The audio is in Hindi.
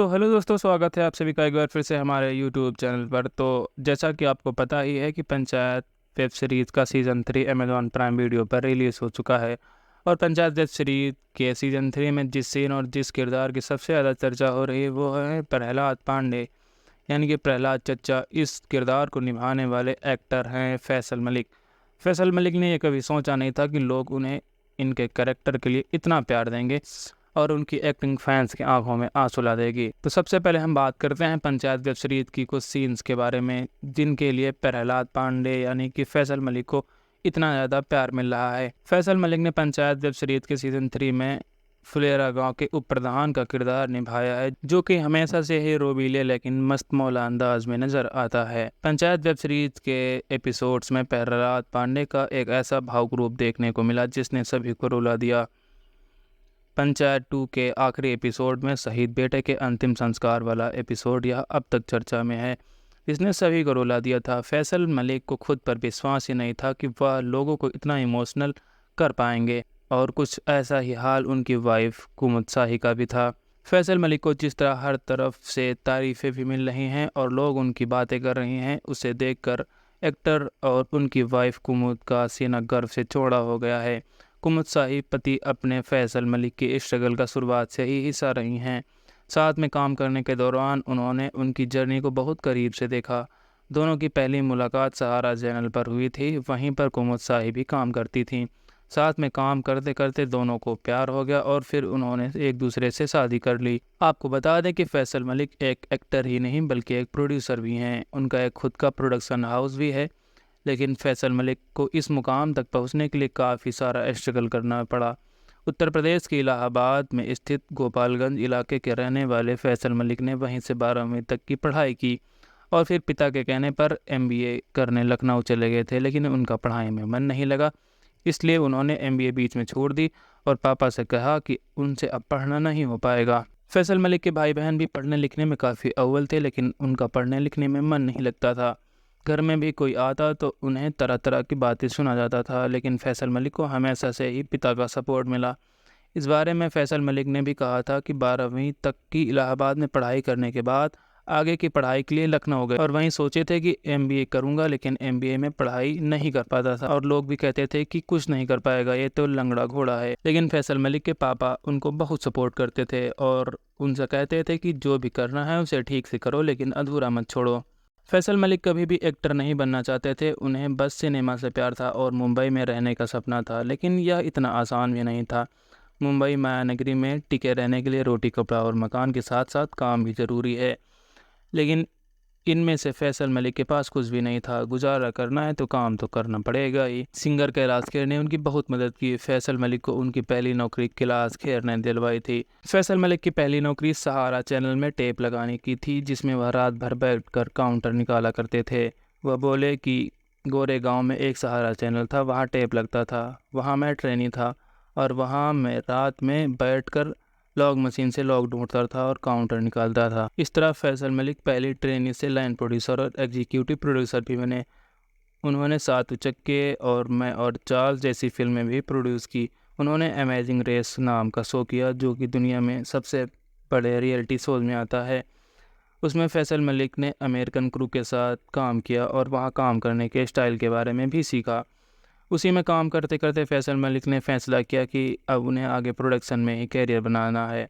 तो हेलो दोस्तों, स्वागत है आप सभी का एक बार फिर से हमारे यूट्यूब चैनल पर। तो जैसा कि आपको पता ही है कि पंचायत वेब सीरीज़ का सीज़न 3 अमेज़ॉन प्राइम वीडियो पर रिलीज़ हो चुका है। और पंचायत वेब सीरीज़ के सीज़न 3 में जिस सीन और जिस किरदार की सबसे ज़्यादा चर्चा हो रही है वो है प्रहलाद पांडे, यानी कि प्रहलाद चच्चा। इस किरदार को निभाने वाले एक्टर हैं फैसल मलिक। फैसल मलिक ने यह कभी सोचा नहीं था कि लोग उन्हें इनके कैरेक्टर के लिए इतना प्यार देंगे और उनकी एक्टिंग फैंस की आंखों में आंसू ला देगी। तो सबसे पहले हम बात करते हैं पंचायत वेब सीरीज की कुछ सीन्स के बारे में जिनके लिए प्रहलाद पांडे यानी कि फैसल मलिक को इतना ज़्यादा प्यार मिल रहा है। फैसल मलिक ने पंचायत वेब सीरीज के सीज़न 3 में फुलेरा गांव के उप प्रधान का किरदार निभाया है, जो कि हमेशा से ही रोबीले लेकिन मस्त मौला अंदाज में नजर आता है। पंचायत वेब सीरीज के एपिसोड्स में प्रहलाद पांडे का एक ऐसा भावुक रूप देखने को मिला जिसने सभी को रुला दिया। पंचायत 2 के आखिरी एपिसोड में शहीद बेटे के अंतिम संस्कार वाला एपिसोड यह अब तक चर्चा में है, जिसने सभी को रुला दिया था। फैसल मलिक को खुद पर विश्वास ही नहीं था कि वह लोगों को इतना इमोशनल कर पाएंगे, और कुछ ऐसा ही हाल उनकी वाइफ कुमुद शाही का भी था। फैसल मलिक को जिस तरह हर तरफ से तारीफ़ें भी मिल रही हैं और लोग उनकी बातें कर रहे हैं, उसे देखकर एक्टर और उनकी वाइफ कुमुद का सीना गर्व से चौड़ा हो गया है। कुमुद शाही पति अपने फैसल मलिक की स्ट्रगल का शुरुआत से ही हिस्सा रही हैं। साथ में काम करने के दौरान उन्होंने उनकी जर्नी को बहुत करीब से देखा। दोनों की पहली मुलाकात सहारा चैनल पर हुई थी, वहीं पर कुमुद शाही भी काम करती थीं। साथ में काम करते करते दोनों को प्यार हो गया और फिर उन्होंने एक दूसरे से शादी कर ली। आपको बता दें कि फैसल मलिक एक एक्टर ही नहीं बल्कि एक प्रोड्यूसर भी हैं। उनका एक खुद का प्रोडक्शन हाउस भी है, लेकिन फैसल मलिक को इस मुकाम तक पहुंचने के लिए काफ़ी सारा स्ट्रगल करना पड़ा। उत्तर प्रदेश के इलाहाबाद में स्थित गोपालगंज इलाके के रहने वाले फैसल मलिक ने वहीं से 12वीं तक की पढ़ाई की और फिर पिता के कहने पर MBA करने लखनऊ चले गए थे, लेकिन उनका पढ़ाई में मन नहीं लगा, इसलिए उन्होंने MBA बीच में छोड़ दी और पापा से कहा कि उनसे अब पढ़ना नहीं हो पाएगा। फैसल मलिक के भाई बहन भी पढ़ने लिखने में काफ़ी अव्वल थे, लेकिन उनका पढ़ने लिखने में मन नहीं लगता था। घर में भी कोई आता तो उन्हें तरह तरह की बातें सुना जाता था, लेकिन फैसल मलिक को हमेशा से ही पिता का सपोर्ट मिला। इस बारे में फैसल मलिक ने भी कहा था कि 12वीं तक की इलाहाबाद में पढ़ाई करने के बाद आगे की पढ़ाई के लिए लखनऊ गए और वहीं सोचे थे कि MBA करूंगा, लेकिन MBA में पढ़ाई नहीं कर पाता था और लोग भी कहते थे कि कुछ नहीं कर पाएगा, ये तो लंगड़ा घोड़ा है। लेकिन फैसल मलिक के पापा उनको बहुत सपोर्ट करते थे और उनसे कहते थे कि जो भी करना है उसे ठीक से करो, लेकिन अधूरा मत छोड़ो। फैसल मलिक कभी भी एक्टर नहीं बनना चाहते थे, उन्हें बस सिनेमा से प्यार था और मुंबई में रहने का सपना था, लेकिन यह इतना आसान भी नहीं था। मुंबई मायानगरी में टिके रहने के लिए रोटी कपड़ा और मकान के साथ साथ काम भी ज़रूरी है, लेकिन इनमें से फैसल मलिक के पास कुछ भी नहीं था। गुजारा करना है तो काम तो करना पड़ेगा ही। सिंगर कैलाश खेर ने उनकी बहुत मदद की। फैसल मलिक को उनकी पहली नौकरी कैलाश खेर ने दिलवाई थी। फैसल मलिक की पहली नौकरी सहारा चैनल में टेप लगाने की थी, जिसमें वह रात भर बैठकर काउंटर निकाला करते थे। वह बोले कि गोरे गांव में एक सहारा चैनल था, वहाँ टेप लगता था, वहाँ मैं ट्रेनी था और वहाँ मैं रात में बैठकर लॉग मशीन से लॉग ढूंढता था और काउंटर निकालता था। इस तरह फैसल मलिक पहली ट्रेनी से लाइन प्रोड्यूसर और एग्जीक्यूटिव प्रोड्यूसर भी बने। उन्होंने सात उचक्के और मैं और चार्ल्स जैसी फिल्में भी प्रोड्यूस की। उन्होंने अमेजिंग रेस नाम का शो किया, जो कि दुनिया में सबसे बड़े रियलिटी शोज में आता है। उसमें फैसल मलिक ने अमेरिकन क्रू के साथ काम किया और वहाँ काम करने के स्टाइल के बारे में भी सीखा। उसी में काम करते करते फैसल मलिक ने फैसला किया कि अब उन्हें आगे प्रोडक्शन में ही कैरियर बनाना है।